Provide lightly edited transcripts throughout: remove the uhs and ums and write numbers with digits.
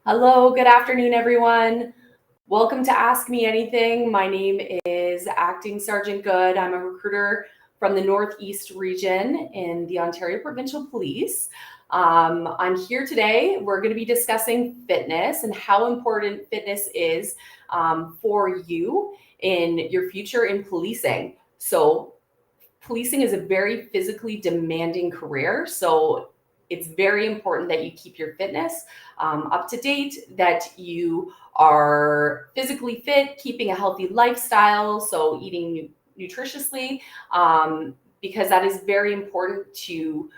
Hello, good afternoon, everyone. Welcome to Ask Me Anything. My name is Acting Sergeant Good. I'm a recruiter from the Northeast region in the Ontario Provincial Police. I'm here today. We're going to be discussing fitness and how important fitness is for you in your future in policing. So, policing is a very physically demanding career. So, it's very important that you keep your fitness up to date, that you are physically fit, keeping a healthy lifestyle, so eating nutritiously, because that is very important to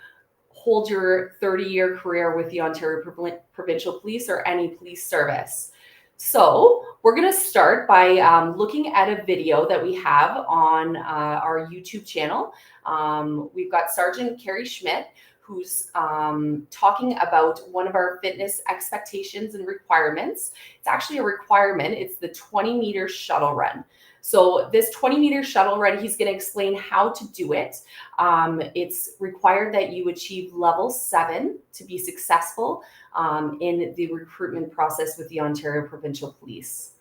hold your 30-year career with the Ontario Provincial Police or any police service. So we're going to start by looking at a video that we have on our YouTube channel. We've got Sergeant Carrie Schmidt, who's talking about one of our fitness expectations and requirements. It's actually a requirement. It's the 20-meter shuttle run. So this 20-meter shuttle run, he's going to explain how to do it. It's required that you achieve level 7 to be successful in the recruitment process with the Ontario Provincial Police.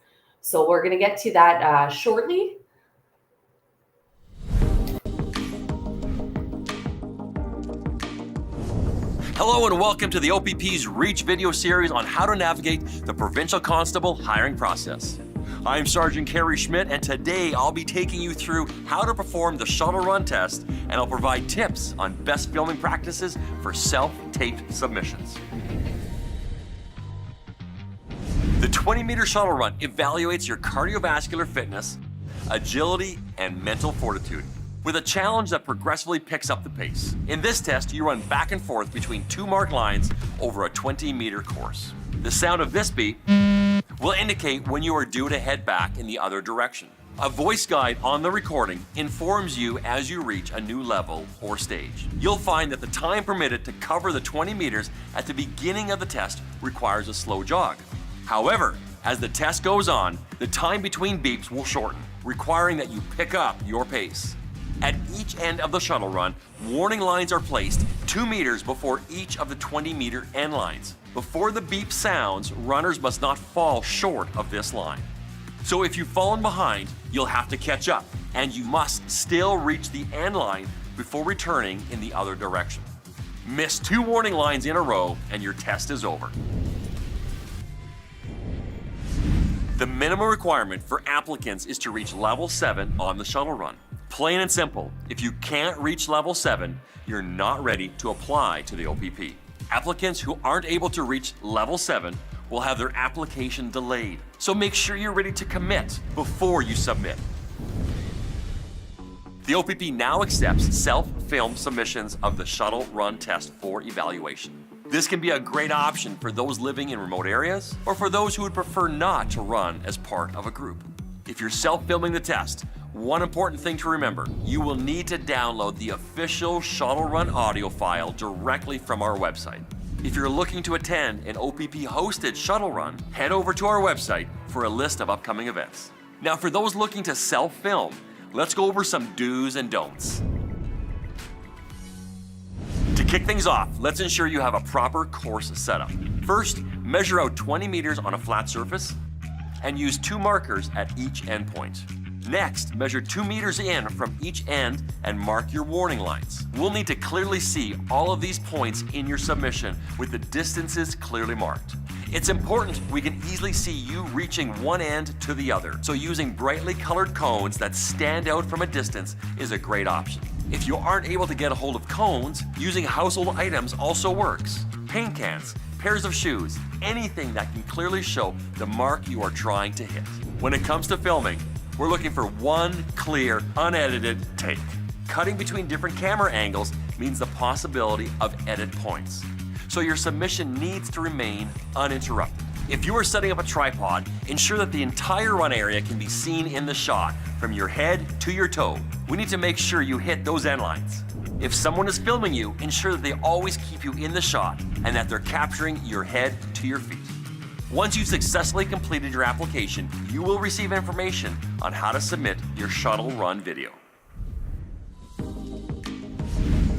So we're going to get to that shortly. Hello and welcome to the OPP's Reach video series on how to navigate the Provincial Constable hiring process. I'm Sergeant Carrie Schmidt, and today I'll be taking you through how to perform the shuttle run test, and I'll provide tips on best filming practices for self-taped submissions. The 20-meter shuttle run evaluates your cardiovascular fitness, agility, and mental fortitude, with a challenge that progressively picks up the pace. In this test, you run back and forth between two marked lines over a 20-meter course. The sound of this beep will indicate when you are due to head back in the other direction. A voice guide on the recording informs you as you reach a new level or stage. You'll find that the time permitted to cover the 20 meters at the beginning of the test requires a slow jog. However, as the test goes on, the time between beeps will shorten, requiring that you pick up your pace. At each end of the shuttle run, warning lines are placed 2 meters before each of the 20-meter end lines. Before the beep sounds, runners must not fall short of this line. So if you've fallen behind, you'll have to catch up, and you must still reach the end line before returning in the other direction. Miss 2 warning lines in a row, and your test is over. The minimum requirement for applicants is to reach level 7 on the shuttle run. Plain and simple, if you can't reach level 7, you're not ready to apply to the OPP. Applicants who aren't able to reach level 7 will have their application delayed. So make sure you're ready to commit before you submit. The OPP now accepts self-film submissions of the shuttle run test for evaluation. This can be a great option for those living in remote areas or for those who would prefer not to run as part of a group. If you're self-filming the test, one important thing to remember, you will need to download the official shuttle run audio file directly from our website. If you're looking to attend an OPP-hosted shuttle run, head over to our website for a list of upcoming events. Now, for those looking to self-film, let's go over some do's and don'ts. To kick things off, let's ensure you have a proper course setup. First, measure out 20 meters on a flat surface and use 2 markers at each endpoint. Next, measure 2 meters in from each end and mark your warning lines. We'll need to clearly see all of these points in your submission with the distances clearly marked. It's important we can easily see you reaching one end to the other, so using brightly colored cones that stand out from a distance is a great option. If you aren't able to get a hold of cones, using household items also works. Paint cans, pairs of shoes, anything that can clearly show the mark you are trying to hit. When it comes to filming, we're looking for one clear, unedited take. Cutting between different camera angles means the possibility of edit points. So your submission needs to remain uninterrupted. If you are setting up a tripod, ensure that the entire run area can be seen in the shot, from your head to your toe. We need to make sure you hit those end lines. If someone is filming you, ensure that they always keep you in the shot and that they're capturing your head to your feet. Once you've successfully completed your application, you will receive information on how to submit your shuttle run video.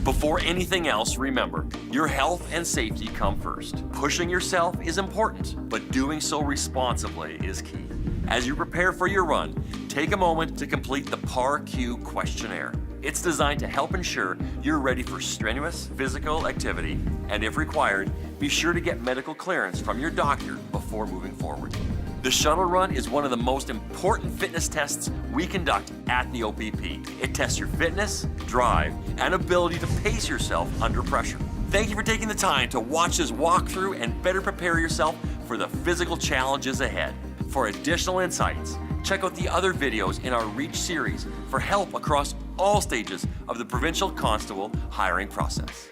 Before anything else, remember, your health and safety come first. Pushing yourself is important, but doing so responsibly is key. As you prepare for your run, take a moment to complete the PAR-Q questionnaire. It's designed to help ensure you're ready for strenuous physical activity, and if required, be sure to get medical clearance from your doctor before moving forward. The shuttle run is one of the most important fitness tests we conduct at the OPP. It tests your fitness, drive, and ability to pace yourself under pressure. Thank you for taking the time to watch this walkthrough and better prepare yourself for the physical challenges ahead. For additional insights, check out the other videos in our REACH series for help across all stages of the provincial constable hiring process.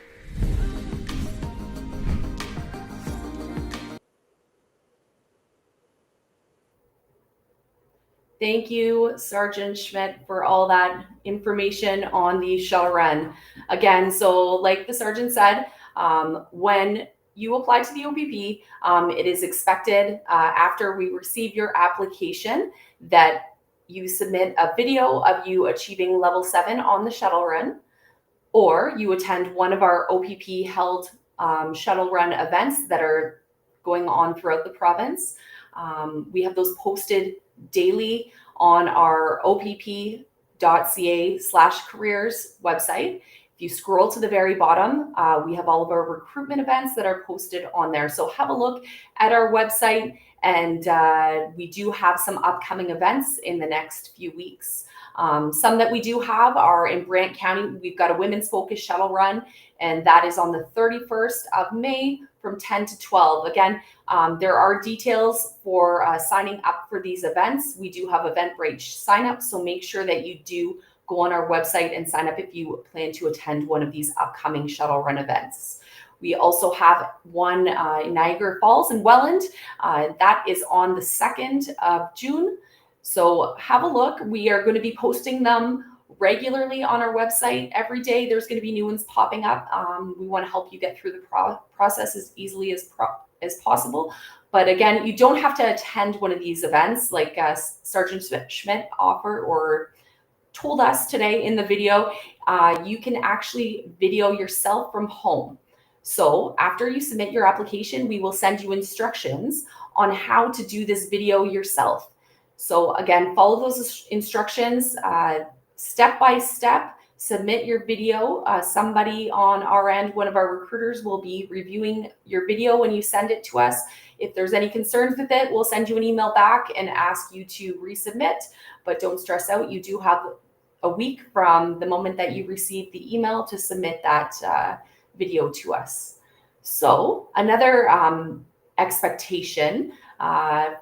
Thank you, Sergeant Schmidt, for all that information on the shuttle run. Again, so like the sergeant said, when you apply to the OPP, it is expected after we receive your application that you submit a video of you achieving level 7 on the shuttle run, or you attend one of our OPP held shuttle run events that are going on throughout the province. We have those posted daily on our opp.ca/careers website. If you scroll to the very bottom, we have all of our recruitment events that are posted on there. So have a look at our website, and we do have some upcoming events in the next few weeks. Some that we do have are in Brant County. We've got a women's focused shuttle run, and that is on the 31st of May from 10 to 12. Again, there are details for signing up for these events. We do have Eventbrite sign up, so make sure that you do go on our website and sign up if you plan to attend one of these upcoming shuttle run events. We also have one in Niagara Falls in Welland. That is on the 2nd of June. So have a look. We are going to be posting them regularly on our website every day. There's going to be new ones popping up. We want to help you get through the process as easily as possible. But again, you don't have to attend one of these events like Sergeant Schmidt offered or told us today in the video. You can actually video yourself from home. So after you submit your application, we will send you instructions on how to do this video yourself. So again, follow those instructions step by step. Submit your video. Somebody on our end, one of our recruiters, will be reviewing your video when you send it to us. If there's any concerns with it, we'll send you an email back and ask you to resubmit. But don't stress out. You do have a week from the moment that you receive the email to submit that video to us. So another expectation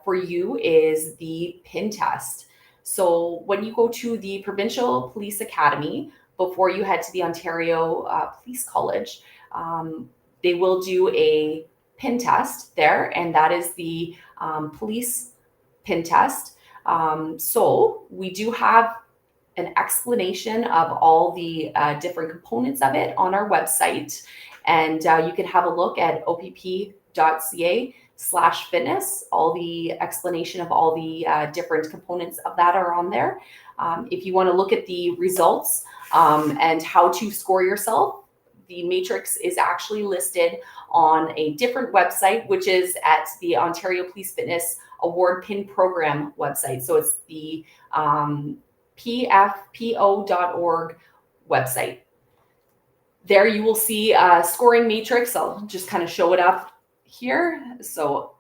for you is the PIN test. So when you go to the Provincial Police Academy, before you head to the Ontario Police College, they will do a PIN test there, and that is the police PIN test. So we do have an explanation of all the different components of it on our website, and you can have a look at opp.ca/fitness. All the explanation of all the different components of that are on there. If you want to look at the results and how to score yourself, the matrix is actually listed on a different website, which is at the Ontario Police Fitness Award PIN Program website. So it's the pfpo.org website. There you will see a scoring matrix. I'll just kind of show it up here. So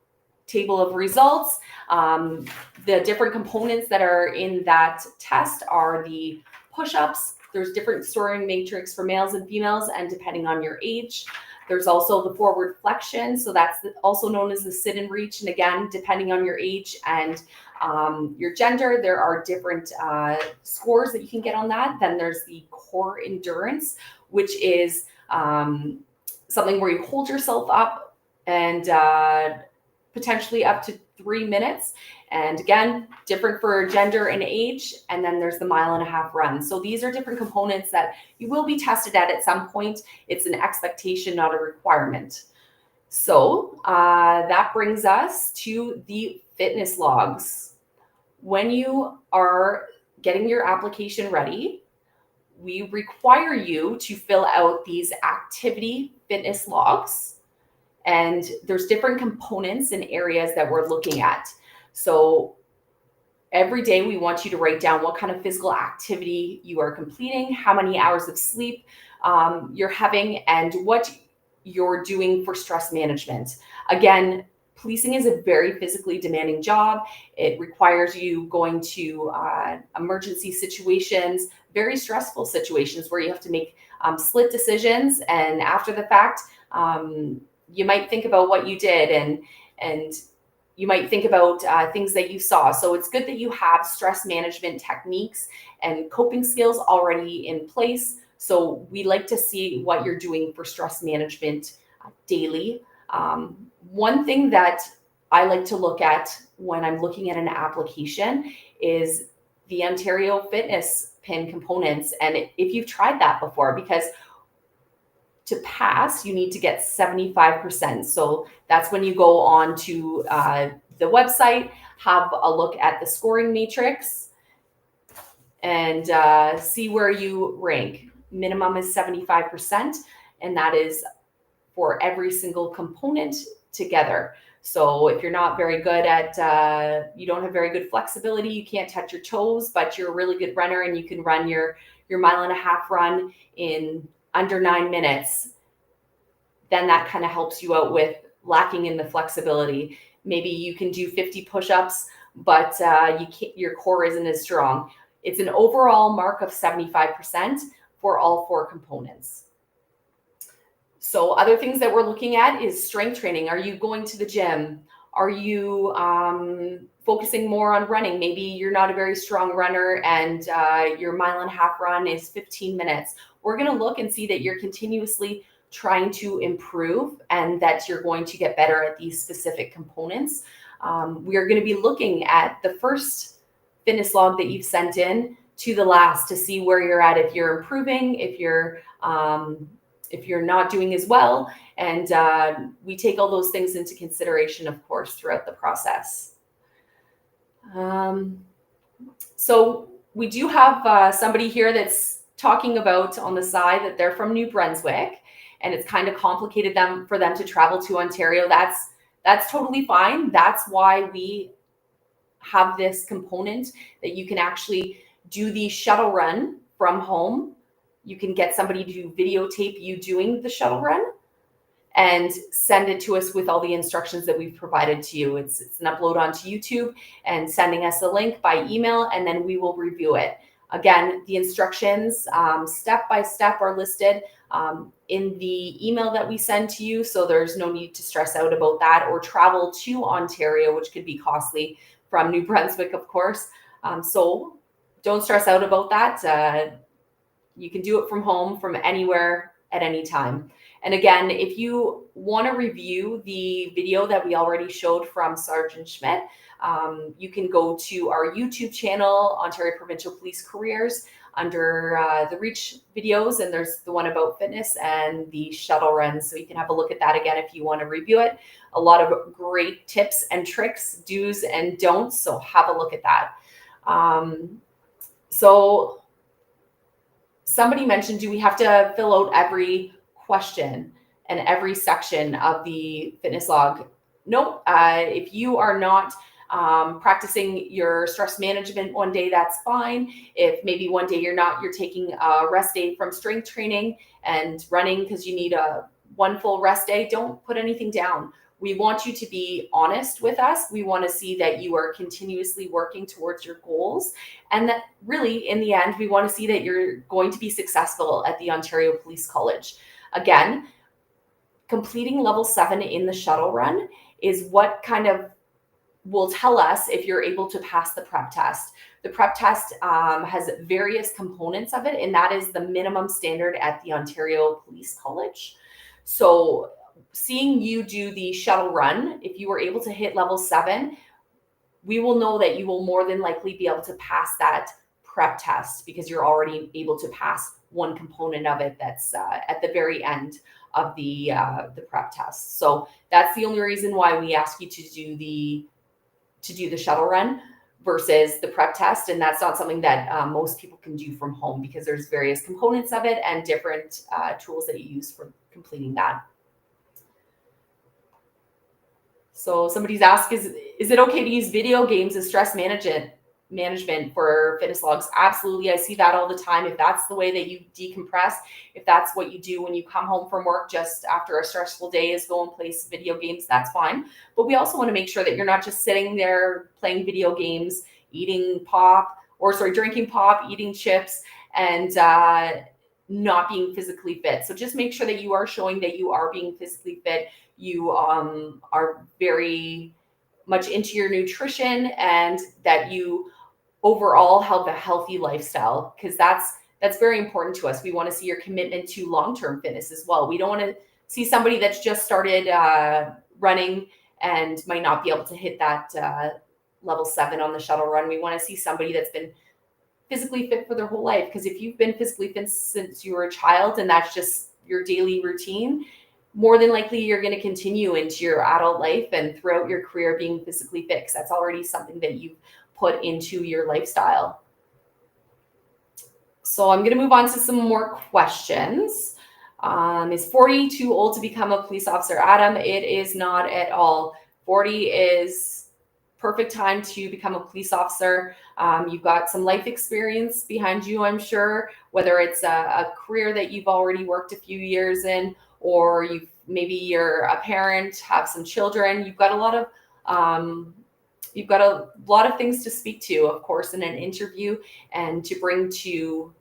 table of results. The different components that are in that test are the push-ups. There's different scoring matrix for males and females, and depending on your age. There's also the forward flexion. So that's also known as the sit and reach. And again, depending on your age and your gender, there are different scores that you can get on that. Then there's the core endurance, which is something where you hold yourself up and potentially up to 3 minutes. And again, different for gender and age. And then there's the 1.5 mile run. So these are different components that you will be tested at some point. It's an expectation, not a requirement. So that brings us to the fitness logs. When you are getting your application ready, we require you to fill out these activity fitness logs. And there's different components and areas that we're looking at. So every day we want you to write down what kind of physical activity you are completing, how many hours of sleep you're having, and what you're doing for stress management. Again, policing is a very physically demanding job. It requires you going to emergency situations, very stressful situations where you have to make split decisions. And after the fact, you might think about what you did and you might think about things that you saw. So it's good that you have stress management techniques and coping skills already in place. So we like to see what you're doing for stress management daily. One thing that I like to look at when I'm looking at an application is the Ontario Fitness PIN components. And if you've tried that before, because to pass, you need to get 75%. So that's when you go on to the website, have a look at the scoring matrix, and see where you rank. Minimum is 75%, and that is for every single component together. So if you're not very good at, you don't have very good flexibility, you can't touch your toes, but you're a really good runner and you can run your 1.5 mile run in under 9 minutes, then that kind of helps you out with lacking in the flexibility. Maybe you can do 50 push-ups, but your core isn't as strong. It's an overall mark of 75% for all 4 components. So other things that we're looking at is strength training. Are you going to the gym? Are you focusing more on running? Maybe you're not a very strong runner and your 1.5 mile run is 15 minutes. We're going to look and see that you're continuously trying to improve and that you're going to get better at these specific components. We are going to be looking at the first fitness log that you've sent in to the last to see where you're at, if you're improving, if you're not doing as well. And we take all those things into consideration, of course, throughout the process. So we do have somebody here that's talking about on the side that they're from New Brunswick and it's kind of complicated for them to travel to Ontario. That's totally fine. That's why we have this component that you can actually do the shuttle run from home. You can get somebody to videotape you doing the shuttle run and send it to us with all the instructions that we've provided to you. It's an upload onto YouTube and sending us a link by email, and then we will review it. Again, the instructions step by step are listed in the email that we send to you, so there's no need to stress out about that or travel to Ontario, which could be costly from New Brunswick, of course. So don't stress out about that. You can do it from home, from anywhere, at any time. And again, if you want to review the video that we already showed from Sergeant Schmidt, you can go to our YouTube channel, Ontario Provincial Police Careers, under the Reach videos, and there's the one about fitness and the shuttle runs. So you can have a look at that again if you want to review it. A lot of great tips and tricks, do's and don'ts. So have a look at that. So somebody mentioned, do we have to fill out every question and every section of the fitness log? No, if you are not practicing your stress management one day, that's fine. If maybe one day you're taking a rest day from strength training and running because you need one full rest day, don't put anything down. We want you to be honest with us. We want to see that you are continuously working towards your goals, and that really, in the end, we want to see that you're going to be successful at the Ontario Police College. Again, completing level 7 in the shuttle run is what kind of will tell us if you're able to pass the prep test. The prep test has various components of it, and that is the minimum standard at the Ontario Police College. So seeing you do the shuttle run, if you were able to hit level 7, we will know that you will more than likely be able to pass that prep test because you're already able to pass one component of it that's at the very end of the prep test. So that's the only reason why we ask you to do the shuttle run. versus the prep test. And that's not something that most people can do from home because there's various components of it and different tools that you use for completing that. So somebody's asked, is it okay to use video games as stress management for fitness logs? Absolutely. I see that all the time. If that's the way that you decompress, if that's what you do when you come home from work just after a stressful day is go and play some video games, that's fine. But we also want to make sure that you're not just sitting there playing video games, drinking pop, eating chips, and not being physically fit. So just make sure that you are showing that you are being physically fit. You are very much into your nutrition and that you overall have a healthy lifestyle, because that's very important to us. We want to see your commitment to long-term fitness as well. We don't want to see somebody that's just started running and might not be able to hit that level 7 on the shuttle run. We want to see somebody that's been physically fit for their whole life, because if you've been physically fit since you were a child and that's just your daily routine, more than likely you're going to continue into your adult life and throughout your career being physically fit, because that's already something that you've put into your lifestyle. So I'm going to move on to some more questions. Is 40 too old to become a police officer? Adam, it is not at all. 40 is perfect time to become a police officer. You've got some life experience behind you, I'm sure, whether it's a career that you've already worked a few years in, or maybe you're a parent, have some children. You've got a lot of things to speak to, of course, in an interview and to bring to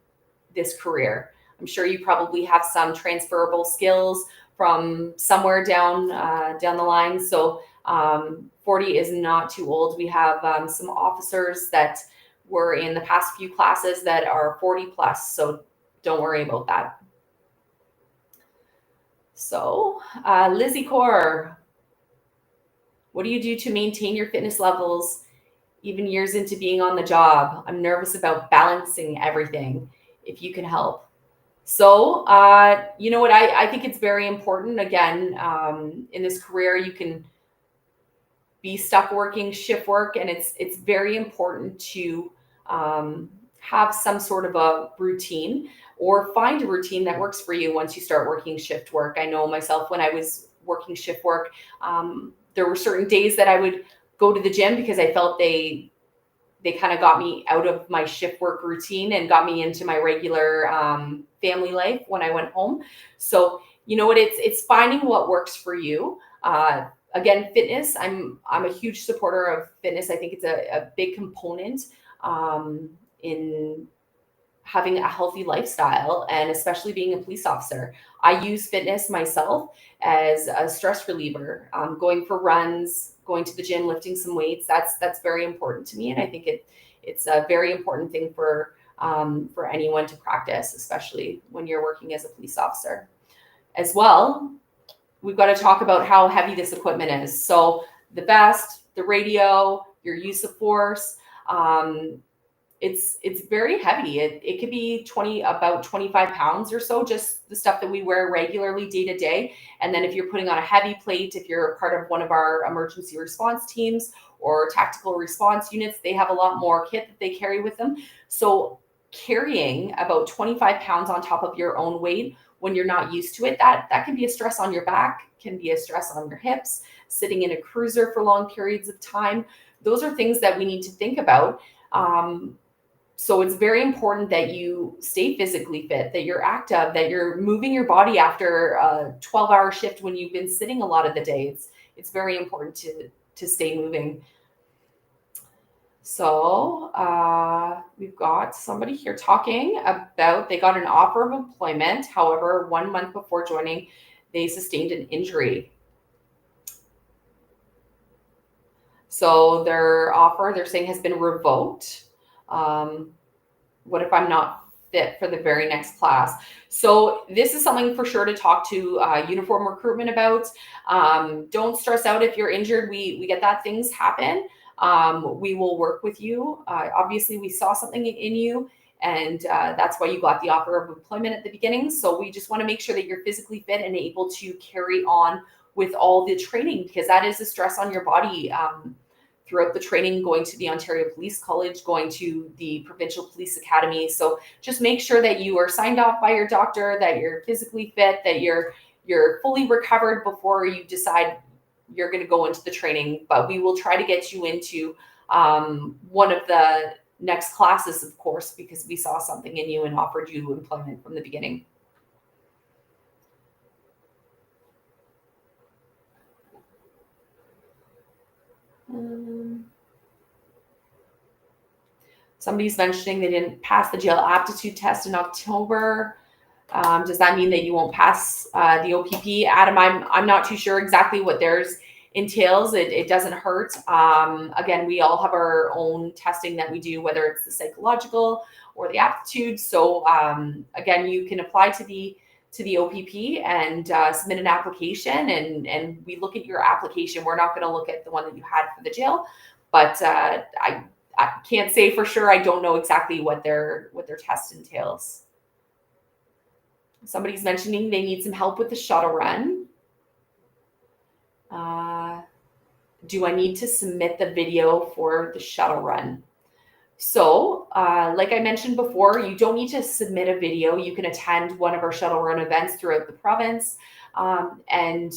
this career. I'm sure you probably have some transferable skills from somewhere down the line. So 40 is not too old. We have some officers that were in the past few classes that are 40 plus. So don't worry about that. So Lizzie Core, what do you do to maintain your fitness levels even years into being on the job? I'm nervous about balancing everything, if you can help. So, you know what, I think it's very important. Again, in this career, you can be stuck working shift work, and it's very important to have some sort of a routine, or find a routine that works for you once you start working shift work. I know myself, when I was working shift work, there were certain days that I would go to the gym because I felt they kind of got me out of my shift work routine and got me into my regular family life when I went home. So, you know what, it's finding what works for you. Again, fitness, I'm a huge supporter of fitness. I think it's a big component in having a healthy lifestyle, and especially being a police officer. I use fitness myself as a stress reliever. Going for runs, going to the gym, lifting some weights, that's very important to me. And I think it's a very important thing for anyone to practice, especially when you're working as a police officer. As well, we've got to talk about how heavy this equipment is. So the vest, the radio, your use of force, it's very heavy. It could be about 25 pounds or so, just the stuff that we wear regularly day to day. And then if you're putting on a heavy plate, if you're part of one of our emergency response teams or tactical response units, they have a lot more kit that they carry with them. So carrying about 25 pounds on top of your own weight when you're not used to it, that can be a stress on your back, can be a stress on your hips, sitting in a cruiser for long periods of time. Those are things that we need to think about. So it's very important that you stay physically fit, that you're active, that you're moving your body after a 12-hour shift when you've been sitting a lot of the day. It's very important to stay moving. So we've got somebody here talking about they got an offer of employment. However, 1 month before joining, they sustained an injury. So their offer, they're saying, has been revoked. What if I'm not fit for the very next class? So this is something for sure to talk to uniform recruitment about. Don't stress out if you're injured. We get that, things happen. We will work with you. Obviously, we saw something in you, and that's why you got the offer of employment at the beginning. So we just want to make sure that you're physically fit and able to carry on with all the training, because that is a stress on your body. throughout the training, going to the Ontario Police College, going to the Provincial Police Academy. So just make sure that you are signed off by your doctor, that you're physically fit, that you're fully recovered before you decide you're going to go into the training. But we will try to get you into one of the next classes, of course, because we saw something in you and offered you employment from the beginning. Somebody's mentioning they didn't pass the jail aptitude test in October. Does that mean that you won't pass the OPP? Adam, I'm not too sure exactly what theirs entails. It doesn't hurt. Again, we all have our own testing that we do, whether it's the psychological or the aptitude. So again, you can apply to the OPP and submit an application, and we look at your application. We're not going to look at the one that you had for the jail, but I can't say for sure. I don't know exactly what their test entails. Somebody's mentioning they need some help with the shuttle run. Do I need to submit the video for the shuttle run? So, like I mentioned before, you don't need to submit a video. You can attend one of our shuttle run events throughout the province and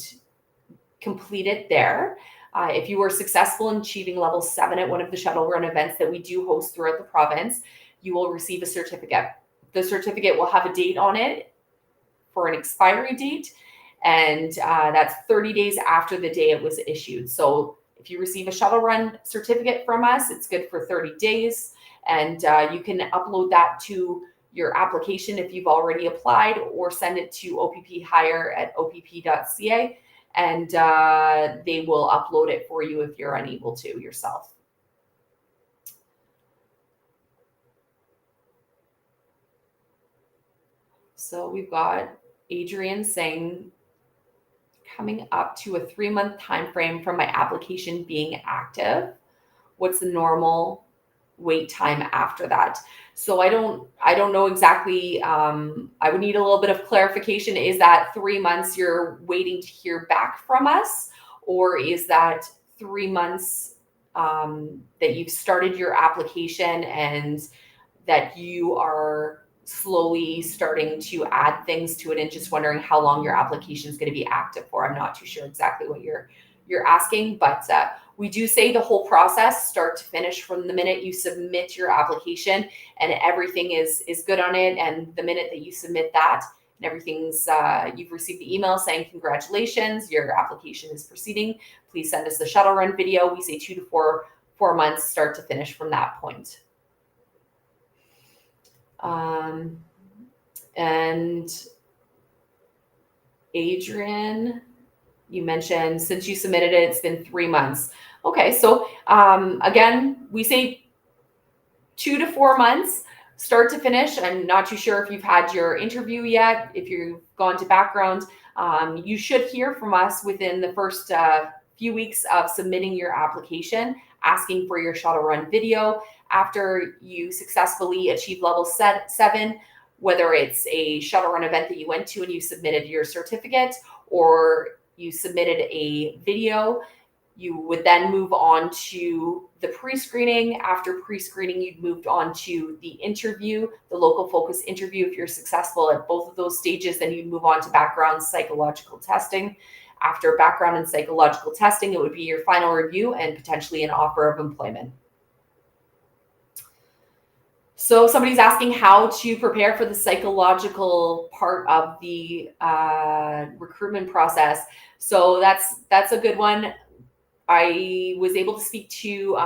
complete it there. If you were successful in achieving level 7 at one of the shuttle run events that we do host throughout the province, you will receive a certificate. The certificate will have a date on it for an expiry date, and that's 30 days after the day it was issued. So if you receive a shuttle run certificate from us, it's good for 30 days, and you can upload that to your application if you've already applied, or send it to opphire@opp.ca, and they will upload it for you if you're unable to yourself. So we've got Adrian saying, coming up to a 3-month time frame from my application being active, what's the normal wait time after that? So I don't know exactly. I would need a little bit of clarification. Is that 3 months you're waiting to hear back from us, or is that 3 months that you've started your application and that you are slowly starting to add things to it and just wondering how long your application is going to be active for? I'm not too sure exactly what you're asking, but we do say the whole process, start to finish, from the minute you submit your application and everything is good on it, and the minute that you submit that and everything's, you've received the email saying congratulations, your application is proceeding, please send us the shuttle run video. We say 2 to 4 months, start to finish from that point. And Adrian, you mentioned since you submitted it, it's been 3 months. Okay, so again, we say 2 to 4 months, start to finish. I'm not too sure if you've had your interview yet. If you've gone to background, you should hear from us within the first few weeks of submitting your application, asking for your shuttle run video. After you successfully achieve level 7, whether it's a shuttle run event that you went to and you submitted your certificate, or you submitted a video, you would then move on to the pre-screening. After pre-screening, you'd moved on to the interview, the local focus interview. If you're successful at both of those stages, then you'd move on to background psychological testing. After background and psychological testing, it would be your final review and potentially an offer of employment. So somebody's asking how to prepare for the psychological part of the recruitment process. So that's a good one. I was able to speak to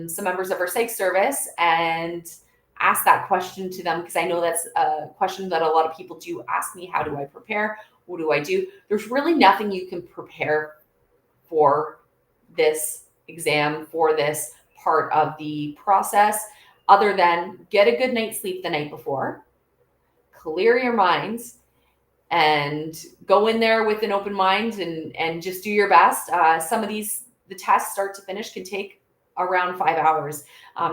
some members of our psych service and ask that question to them, because I know that's a question that a lot of people do ask me. How do I prepare? What do I do? There's really nothing you can prepare for this exam, for this part of the process, other than get a good night's sleep the night before, clear your minds, and go in there with an open mind and just do your best. Some of the tests start to finish can take around 5 hours,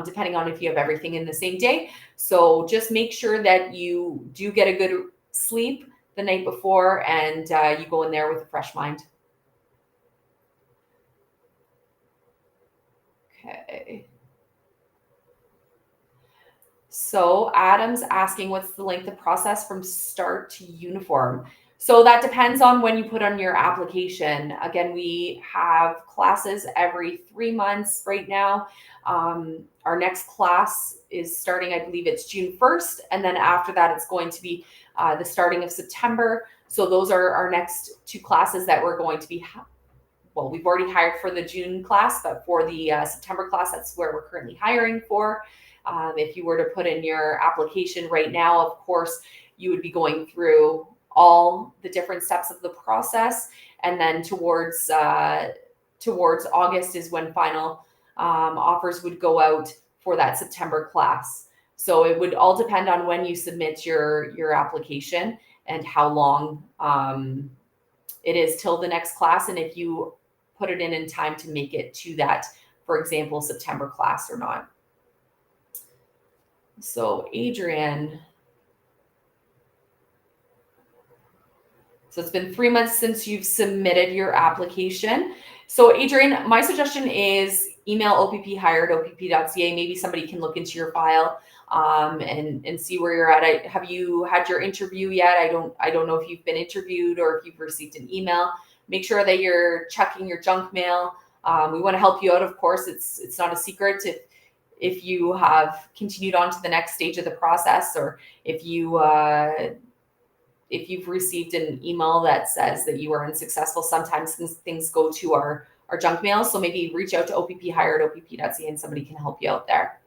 depending on if you have everything in the same day. So just make sure that you do get a good sleep the night before, and you go in there with a fresh mind. Okay. So Adam's asking, what's the length of process from start to uniform? So that depends on when you put on your application. Again, we have classes every 3 months right now. Our next class is starting, I believe it's June 1st. And then after that, it's going to be the starting of September. So those are our next two classes that we're going to be well, we've already hired for the June class, but for the September class, that's where we're currently hiring for. If you were to put in your application right now, of course, you would be going through all the different steps of the process. And then towards August is when final offers would go out for that September class. So it would all depend on when you submit your application and how long it is till the next class, and if you put it in time to make it to that, for example, September class or not. So Adrian, so it's been 3 months since you've submitted your application. So Adrian, my suggestion is email opphire@opp.ca. Maybe somebody can look into your file and see where you're at. Have you had your interview yet? I don't know if you've been interviewed or if you've received an email. Make sure that you're checking your junk mail. We want to help you out, of course. It's not a secret if you have continued on to the next stage of the process, or if you've received an email that says that you are unsuccessful. Sometimes things go to our junk mail. So maybe reach out to opphire@opp.ca and somebody can help you out there.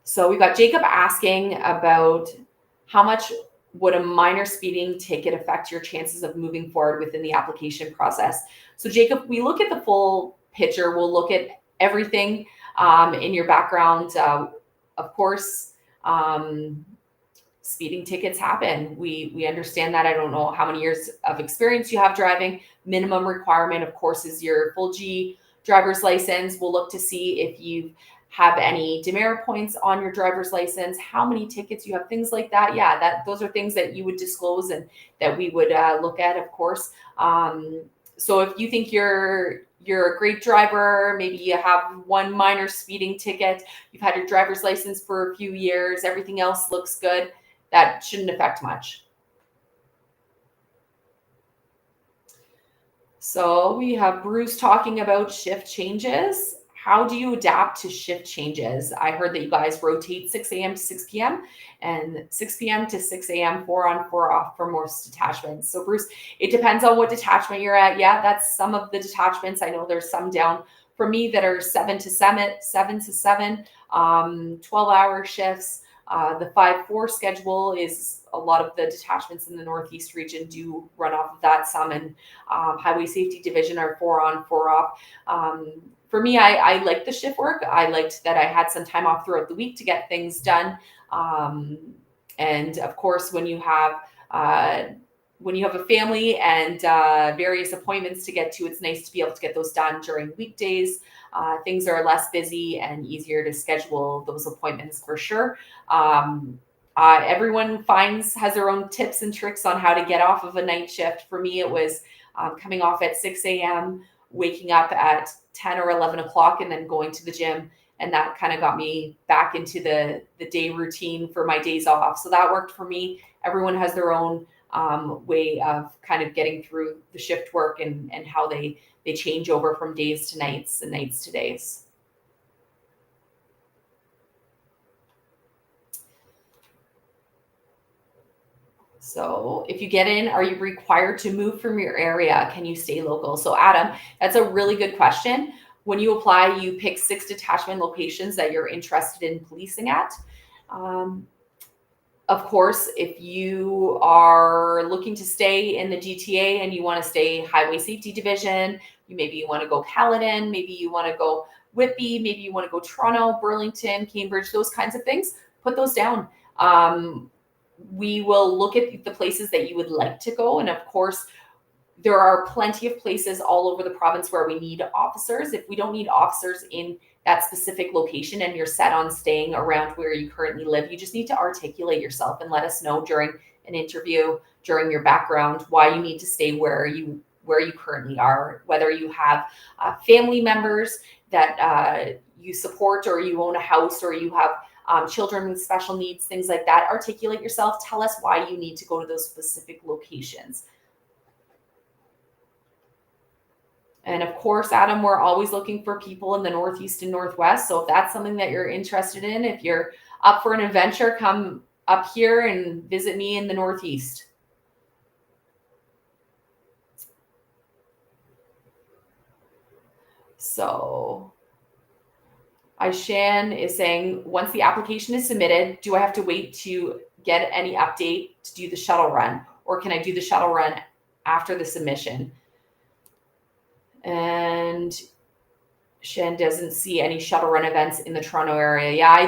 So we've got Jacob asking about how much would a minor speeding ticket affect your chances of moving forward within the application process? So Jacob, we look at the full picture. We'll look at everything in your background. Of course, speeding tickets happen. We understand that. I don't know how many years of experience you have driving. Minimum requirement, of course, is your full G driver's license. We'll look to see if you have any demerit points on your driver's license, how many tickets you have, things like that. Yeah, those are things that you would disclose and that we would look at, of course. So if you think you're a great driver, maybe you have one minor speeding ticket, you've had your driver's license for a few years, everything else looks good, that shouldn't affect much. So we have Bruce talking about shift changes. How do you adapt to shift changes? I heard that you guys rotate 6 a.m. to 6 p.m. and 6 p.m. to 6 a.m., 4 on, 4 off for most detachments. So Bruce, it depends on what detachment you're at. Yeah, that's some of the detachments. I know there's some down for me that are 7 to 7, 12-hour shifts. The 5-4 schedule is a lot of the detachments in the Northeast region do run off of that. Some in Highway Safety Division are 4 on, 4 off. For me, I like the shift work. I liked that I had some time off throughout the week to get things done. And of course, when you have a family and various appointments to get to, it's nice to be able to get those done during weekdays. Things are less busy and easier to schedule those appointments for sure. Everyone has their own tips and tricks on how to get off of a night shift. For me, it was coming off at 6 a.m., waking up at 10 or 11 o'clock and then going to the gym. And that kind of got me back into the day routine for my days off. So that worked for me. Everyone has their own way of kind of getting through the shift work and how they change over from days to nights and nights to days. So if you get in, are you required to move from your area? Can you stay local? So Adam, that's a really good question. When you apply, you pick 6 detachment locations that you're interested in policing at. Of course, if you are looking to stay in the GTA and you want to stay Highway Safety Division, maybe you want to go Caledon, maybe you want to go Whitby, maybe you want to go Toronto, Burlington, Cambridge, those kinds of things, put those down. We will look at the places that you would like to go. And of course, there are plenty of places all over the province where we need officers. If we don't need officers in that specific location and you're set on staying around where you currently live, you just need to articulate yourself and let us know during an interview, during your background, why you need to stay where you where you currently are, whether you have family members that you support, or you own a house, or you have children with special needs, things like that. Articulate yourself. Tell us why you need to go to those specific locations. And of course, Adam, we're always looking for people in the Northeast and Northwest. So if that's something that you're interested in, if you're up for an adventure, come up here and visit me in the Northeast. So Aishan is saying, once the application is submitted, do I have to wait to get any update to do the shuttle run? Or can I do the shuttle run after the submission? And Shan doesn't see any shuttle run events in the Toronto area. Yeah, I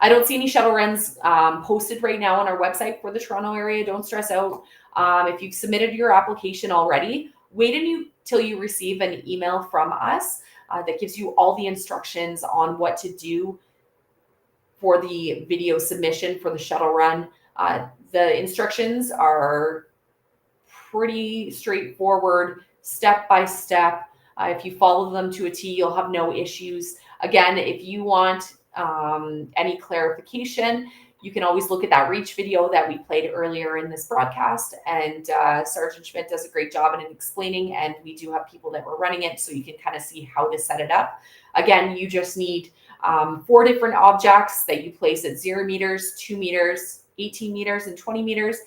don't see any shuttle runs posted right now on our website for the Toronto area. Don't stress out. If you've submitted your application already, wait until you receive an email from us that gives you all the instructions on what to do for the video submission for the shuttle run. The instructions are pretty straightforward, step by step. If you follow them to a T, you'll have no issues. Again, if you want any clarification, you can always look at that reach video that we played earlier in this broadcast. And Sergeant Schmidt does a great job in explaining, and we do have people that were running it, so you can kind of see how to set it up. Again, you just need 4 different objects that you place at 0 meters, 2 meters, 18 meters, and 20 meters.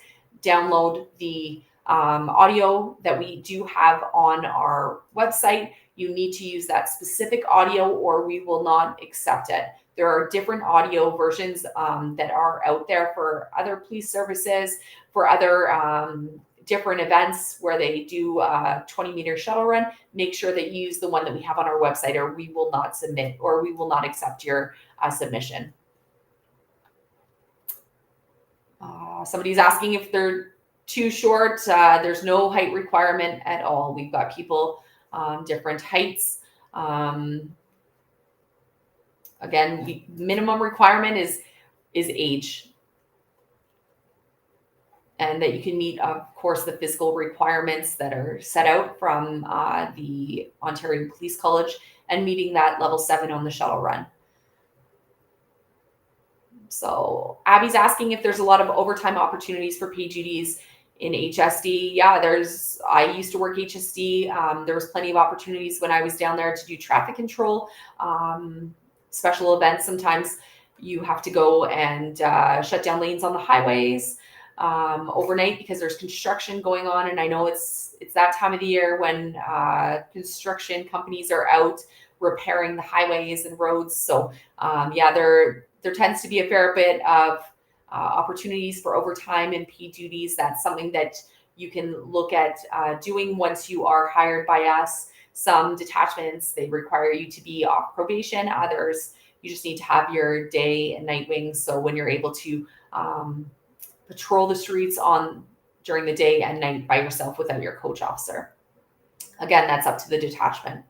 Download the audio that we do have on our website. You need to use that specific audio or we will not accept it. There are different audio versions that are out there for other police services, for other different events where they do a 20-meter shuttle run. Make sure that you use the one that we have on our website, or we will not submit, or we will not accept your submission. Somebody's asking if they're too short. There's no height requirement at all. We've got people different heights. Again, the minimum requirement is age, and that you can meet, of course, the physical requirements that are set out from the Ontario Police College, and meeting that level 7 on the shuttle run. So Abby's asking if there's a lot of overtime opportunities for paid duties in HSD. Yeah, I used to work HSD. There was plenty of opportunities when I was down there to do traffic control, special events. Sometimes you have to go and shut down lanes on the highways overnight because there's construction going on. And I know it's that time of the year when construction companies are out repairing the highways and roads. So yeah, there tends to be a fair bit of opportunities for overtime and paid duties. That's something that you can look at doing once you are hired by us. Some detachments, they require you to be off probation. Others, you just need to have your day and night wings. So when you're able to patrol the streets during the day and night by yourself without your coach officer. Again, that's up to the detachment.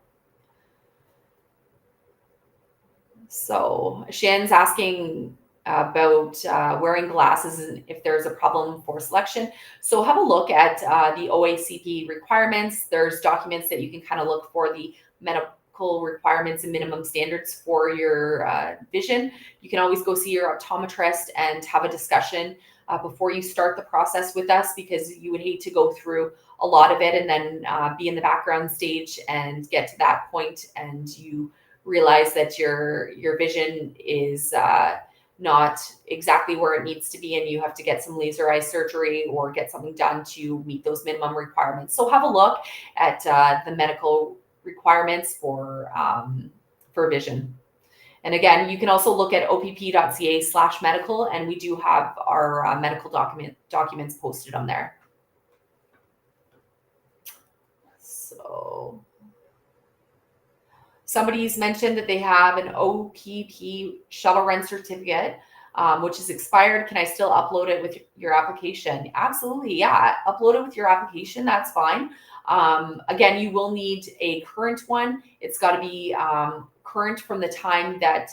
So Shan's asking about wearing glasses and if there's a problem for selection. So have a look at the OACP requirements. There's documents that you can kind of look for the medical requirements and minimum standards for your vision. You can always go see your optometrist and have a discussion before you start the process with us, because you would hate to go through a lot of it and then be in the background stage and get to that point and you realize that your vision is not exactly where it needs to be, and you have to get some laser eye surgery or get something done to meet those minimum requirements. So have a look at the medical requirements for vision. And again, you can also look at opp.ca/medical, and we do have our medical documents posted on there. So somebody's mentioned that they have an OPP shuttle run certificate, which is expired. Can I still upload it with your application? Absolutely, yeah. Upload it with your application, that's fine. Again, you will need a current one. It's got to be current from the time that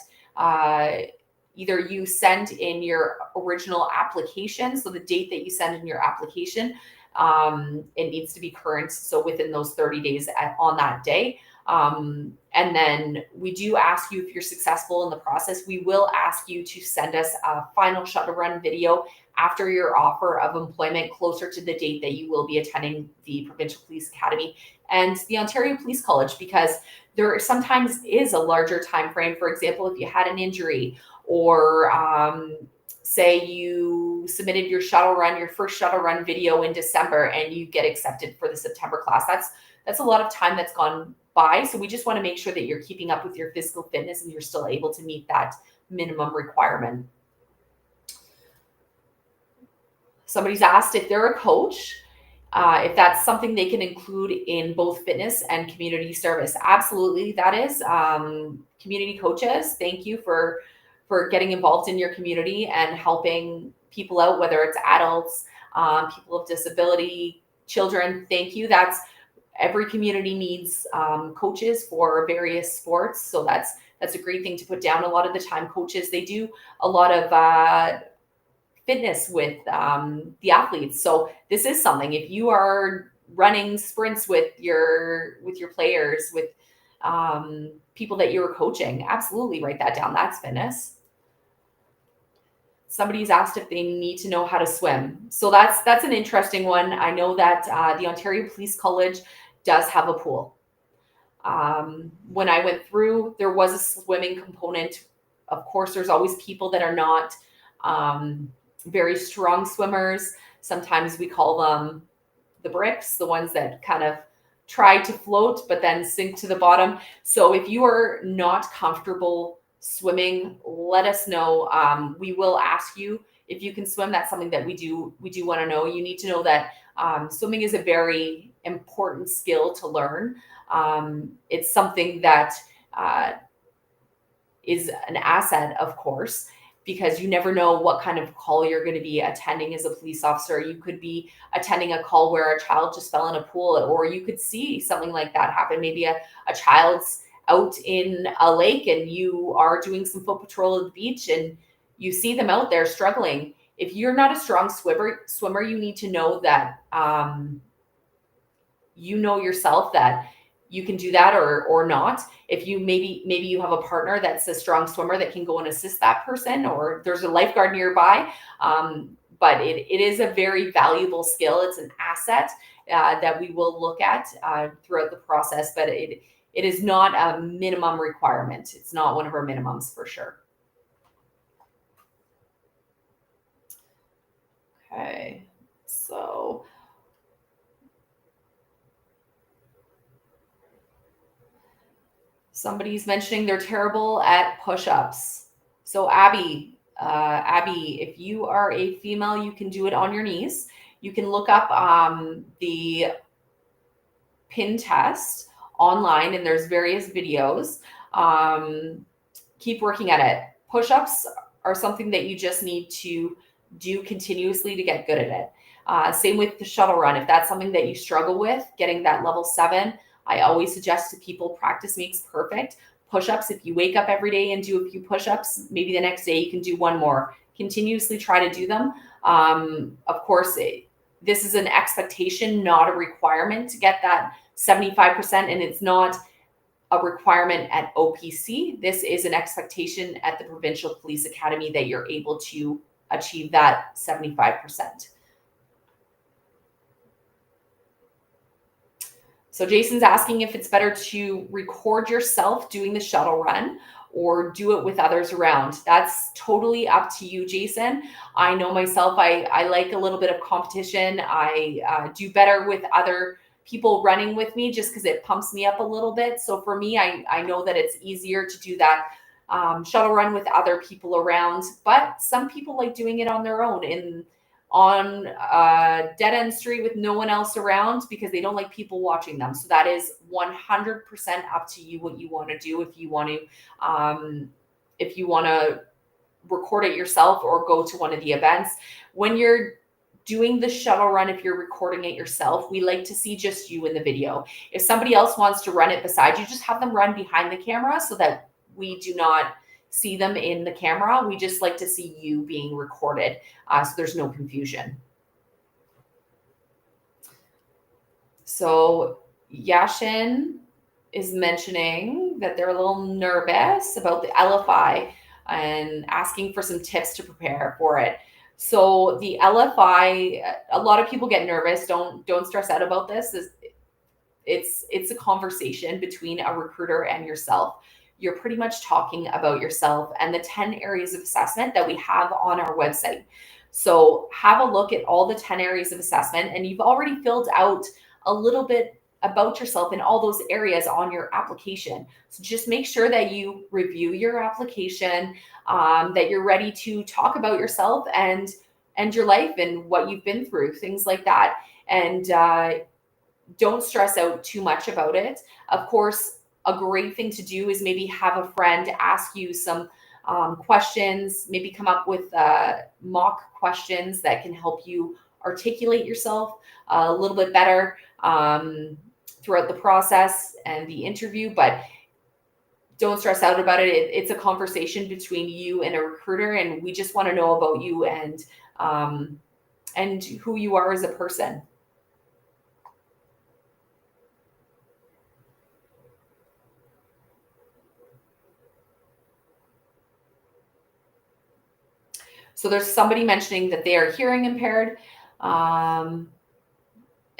either you send in your original application, so the date that you send in your application, It needs to be current, so within those 30 days on that day. And then we do ask you, if you're successful in the process, we will ask you to send us a final shuttle run video after your offer of employment, closer to the date that you will be attending the Provincial Police Academy and the Ontario Police College, because there sometimes is a larger time frame. For example, if you had an injury, or say you submitted your first shuttle run video in December, and you get accepted for the September class. That's a lot of time that's gone by. So we just want to make sure that you're keeping up with your physical fitness and you're still able to meet that minimum requirement. Somebody's asked if they're a coach, if that's something they can include in both fitness and community service. Absolutely, that is. Community coaches, thank you for getting involved in your community and helping people out, whether it's adults, people with disability, children. Thank you. Every community needs coaches for various sports, so that's a great thing to put down. A lot of the time, coaches, they do a lot of fitness with the athletes. So this is something, if you are running sprints with your players, with people that you're coaching, absolutely write that down. That's fitness. Somebody's asked if they need to know how to swim. So that's an interesting one. I know that the Ontario Police College does have a pool. When I went through, there was a swimming component. Of course, there's always people that are not very strong swimmers. Sometimes we call them the bricks, the ones that kind of try to float but then sink to the bottom. So if you are not comfortable swimming, let us know. We will ask you if you can swim. That's something that we do want to know. You need to know that swimming is a very important skill to learn. It's something that is an asset, of course, because you never know what kind of call you're going to be attending as a police officer. You could be attending a call where a child just fell in a pool, or you could see something like that happen. Maybe a child's out in a lake and you are doing some foot patrol at the beach and you see them out there struggling. If you're not a strong swimmer, you need to know that you know yourself that you can do that or not. If you maybe you have a partner that's a strong swimmer that can go and assist that person, or there's a lifeguard nearby. But it is a very valuable skill. It's an asset that we will look at throughout the process, but it is not a minimum requirement. It's not one of our minimums for sure. Okay, so somebody's mentioning they're terrible at push-ups. So Abby, if you are a female, you can do it on your knees. You can look up the pin test online, and there's various videos. Keep working at it. Push-ups are something that you just need to do continuously to get good at it. Same with the shuttle run. If that's something that you struggle with, getting that level 7, I always suggest to people, practice makes perfect. Push-ups, if you wake up every day and do a few push-ups, maybe the next day you can do one more. Continuously try to do them. Of course, this is an expectation, not a requirement to get that 75%, and it's not a requirement at OPC. This is an expectation at the Provincial Police Academy that you're able to achieve that 75%. So Jason's asking if it's better to record yourself doing the shuttle run or do it with others around. That's totally up to you, Jason. I know myself, I like a little bit of competition. I do better with other people running with me just because it pumps me up a little bit. So for me, I know that it's easier to do that shuttle run with other people around, but some people like doing it on their own on a dead end street with no one else around because they don't like people watching them. So that is 100% up to you what you want to do. If you want to record it yourself or go to one of the events. When you're doing the shuttle run, if you're recording it yourself, we like to see just you in the video. If somebody else wants to run it beside you, just have them run behind the camera so that we do not see them in the camera. We just like to see you being recorded, so there's no confusion. So Yashin is mentioning that they're a little nervous about the LFI and asking for some tips to prepare for it. So the LFI, a lot of people get nervous. Don't stress out about this. It's a conversation between a recruiter and yourself. You're pretty much talking about yourself and the 10 areas of assessment that we have on our website. So have a look at all the 10 areas of assessment, and you've already filled out a little bit about yourself in all those areas on your application. So just make sure that you review your application, that you're ready to talk about yourself and your life and what you've been through, things like that. And don't stress out too much about it. Of course, a great thing to do is maybe have a friend ask you some questions, maybe come up with mock questions that can help you articulate yourself a little bit better throughout the process and the interview. But don't stress out about it. It's a conversation between you and a recruiter, and we just want to know about you and who you are as a person. So there's somebody mentioning that they are hearing impaired, and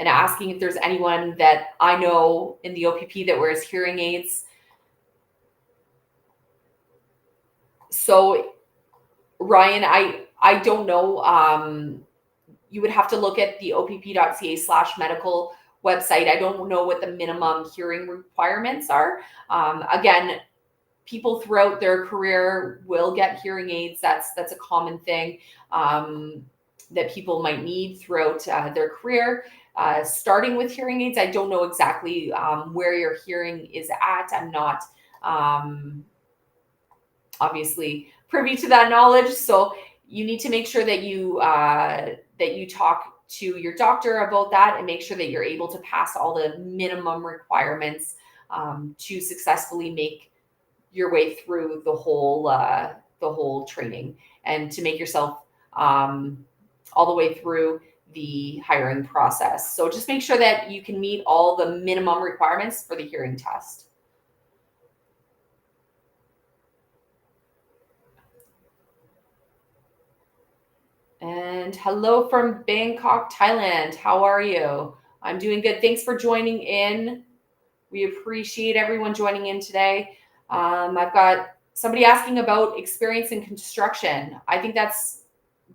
asking if there's anyone that I know in the OPP that wears hearing aids. So Ryan, I don't know. You would have to look at the opp.ca/medical website. I don't know what the minimum hearing requirements are. Again, people throughout their career will get hearing aids. That's a common thing that people might need throughout their career. Starting with hearing aids, I don't know exactly where your hearing is at. I'm not obviously privy to that knowledge. So you need to make sure that you talk to your doctor about that and make sure that you're able to pass all the minimum requirements to successfully make your way through the whole training and to make yourself all the way through the hiring process. So just make sure that you can meet all the minimum requirements for the hearing test. And hello from Bangkok, Thailand. How are you? I'm doing good. Thanks for joining in. We appreciate everyone joining in today. I've got somebody asking about experience in construction. I think that's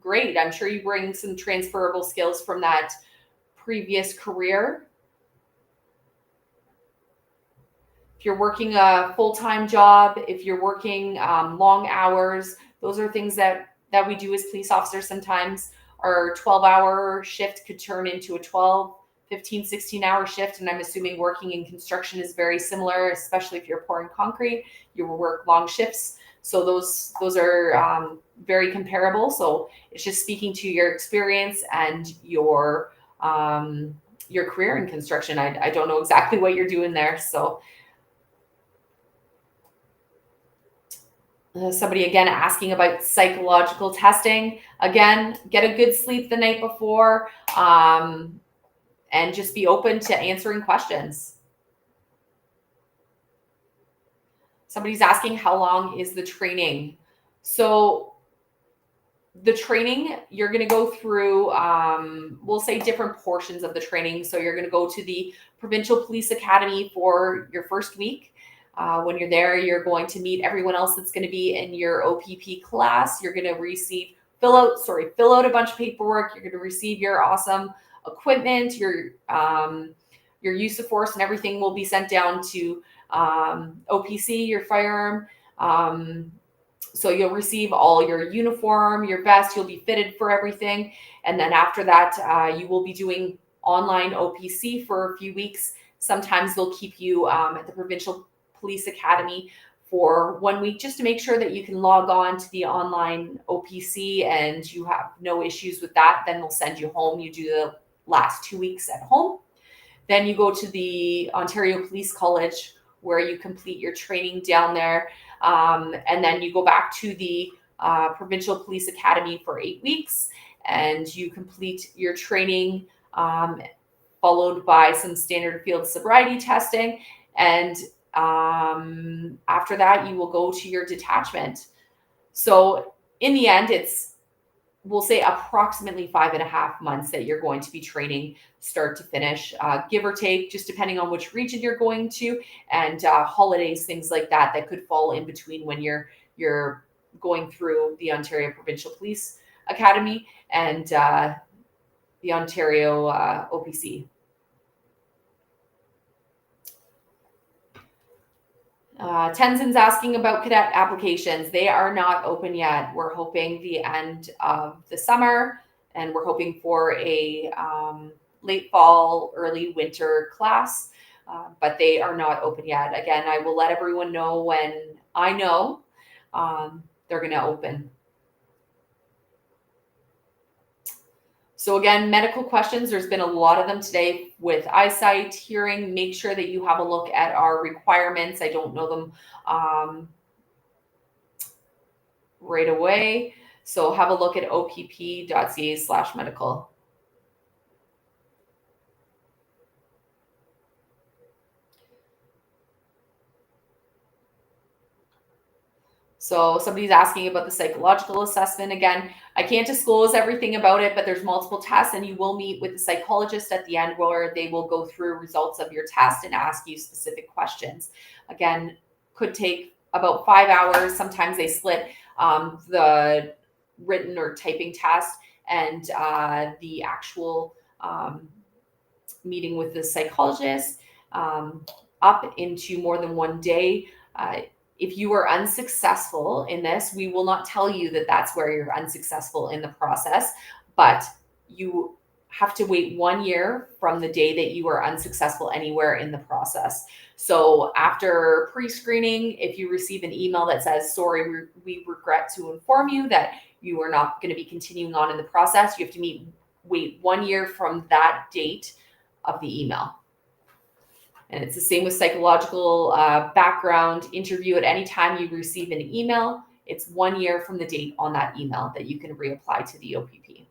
great. I'm sure you bring some transferable skills from that previous career. If you're working a full-time job, if you're working long hours, those are things that we do as police officers sometimes. Our 12-hour shift could turn into a 12, 15, 16-hour shift. And I'm assuming working in construction is very similar, especially if you're pouring concrete, you will work long shifts. So those are very comparable. So it's just speaking to your experience and your career in construction. I don't know exactly what you're doing there. So somebody again asking about psychological testing. Again, get a good sleep the night before and just be open to answering questions. Somebody's asking how long is the training? So the training, you're going to go through, we'll say different portions of the training. So you're going to go to the Provincial Police Academy for your first week. When you're there, you're going to meet everyone else that's going to be in your OPP class. You're going to fill out a bunch of paperwork. You're going to receive your awesome equipment, your use of force, and everything will be sent down to OPC, your firearm. So you'll receive all your uniform, your vest, you'll be fitted for everything. And then after that, you will be doing online OPC for a few weeks. Sometimes they'll keep you at the Provincial Police Academy for 1 week just to make sure that you can log on to the online OPC and you have no issues with that. Then they'll send you home. You do the last 2 weeks at home. Then you go to the Ontario Police College where you complete your training down there. And then you go back to the Provincial Police Academy for 8 weeks and you complete your training followed by some standard field sobriety testing. And after that, you will go to your detachment. So in the end, we'll say approximately 5.5 months that you're going to be training start to finish, give or take, just depending on which region you're going to, and holidays, things like that could fall in between when you're going through the Ontario Provincial Police Academy and the Ontario OPC. Tenzin's asking about cadet applications. They are not open yet. We're hoping the end of the summer, and we're hoping for a late fall, early winter class, but they are not open yet. Again, I will let everyone know when I know they're going to open. So again, medical questions, there's been a lot of them today with eyesight, hearing. Make sure that you have a look at our requirements. I don't know them right away. So have a look at opp.ca/medical. So somebody's asking about the psychological assessment. Again, I can't disclose everything about it, but there's multiple tests, and you will meet with the psychologist at the end where they will go through results of your test and ask you specific questions. Again, could take about 5 hours. Sometimes they split the written or typing test and the actual meeting with the psychologist up into more than one day. If you are unsuccessful in this, we will not tell you that that's where you're unsuccessful in the process, but you have to wait 1 year from the day that you are unsuccessful anywhere in the process. So after pre-screening, if you receive an email that says, sorry, we regret to inform you that you are not going to be continuing on in the process, you have to wait 1 year from that date of the email. And it's the same with psychological background interview. At any time you receive an email, it's 1 year from the date on that email that you can reapply to the OPP.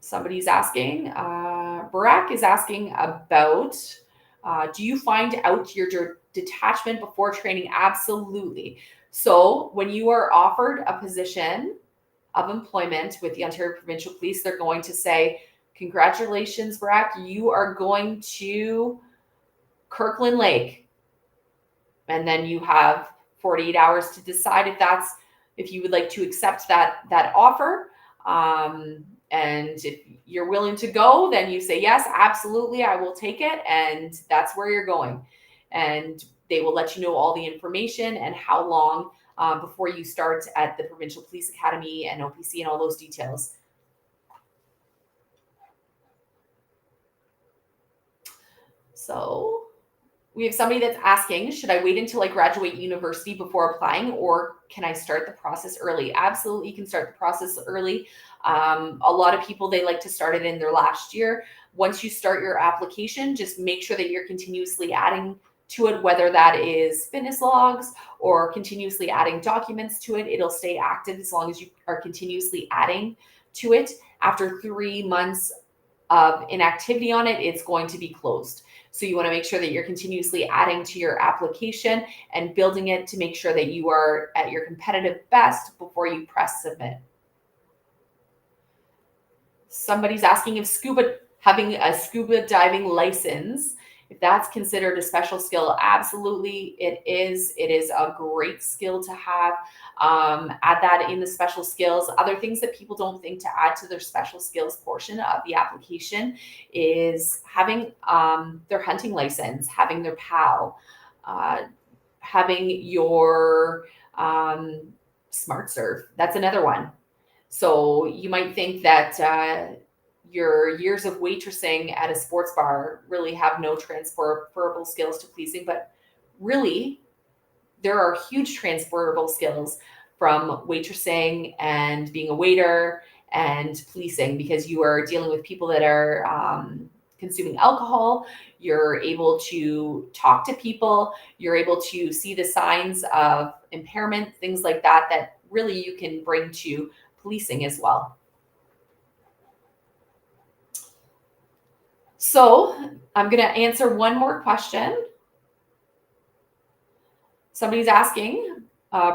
Somebody's asking, Barack is asking about, do you find out your detachment before training? Absolutely. So when you are offered a position of employment with the Ontario Provincial Police, they're going to say, congratulations, Barack, you are going to Kirkland Lake. And then you have 48 hours to decide if you would like to accept that offer. And if you're willing to go, then you say, yes, absolutely, I will take it. And that's where you're going. And they will let you know all the information and how long before you start at the Provincial Police Academy and OPC and all those details. So we have somebody that's asking, should I wait until I graduate university before applying, or can I start the process early? Absolutely, you can start the process early. A lot of people, they like to start it in their last year. Once you start your application, just make sure that you're continuously adding to it, whether that is fitness logs or continuously adding documents to it. It'll stay active as long as you are continuously adding to it. After 3 months of inactivity on it, it's going to be closed. So you want to make sure that you're continuously adding to your application and building it to make sure that you are at your competitive best before you press submit. Somebody's asking if having a scuba diving license, if that's considered a special skill. Absolutely, it is. It is a great skill to have. Add that in the special skills. Other things that people don't think to add to their special skills portion of the application is having their hunting license, having their PAL, having your Smart Surf. That's another one. So you might think that your years of waitressing at a sports bar really have no transferable skills to policing, but really there are huge transferable skills from waitressing and being a waiter and policing, because you are dealing with people that are consuming alcohol. You're able to talk to people. You're able to see the signs of impairment, things like that really you can bring to policing as well. So I'm going to answer one more question. Somebody's asking,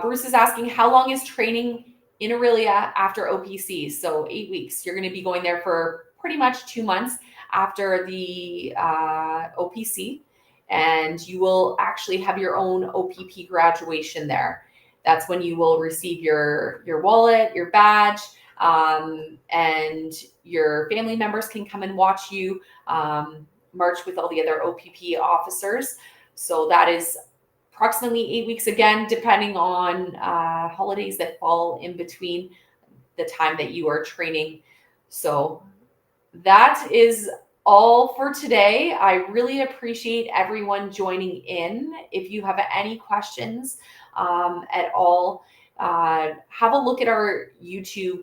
Bruce is asking, how long is training in Aurelia after OPC? So 8 weeks. You're going to be going there for pretty much 2 months after the OPC, and you will actually have your own OPP graduation there. That's when you will receive your wallet, your badge, and your family members can come and watch you march with all the other OPP officers. So that is approximately 8 weeks, again, depending on holidays that fall in between the time that you are training. So that is all for today. I really appreciate everyone joining in. If you have any questions at all, have a look at our YouTube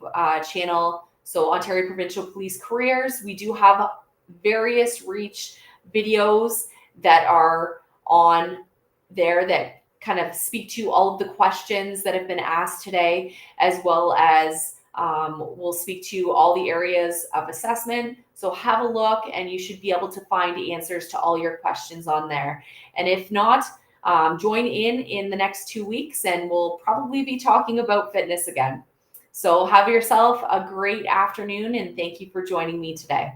channel. So Ontario Provincial Police Careers. We do have various reach videos that are on there that kind of speak to all of the questions that have been asked today, as well as we'll speak to all the areas of assessment. So have a look and you should be able to find answers to all your questions on there. And if not, join in the next 2 weeks and we'll probably be talking about fitness again. So have yourself a great afternoon and thank you for joining me today.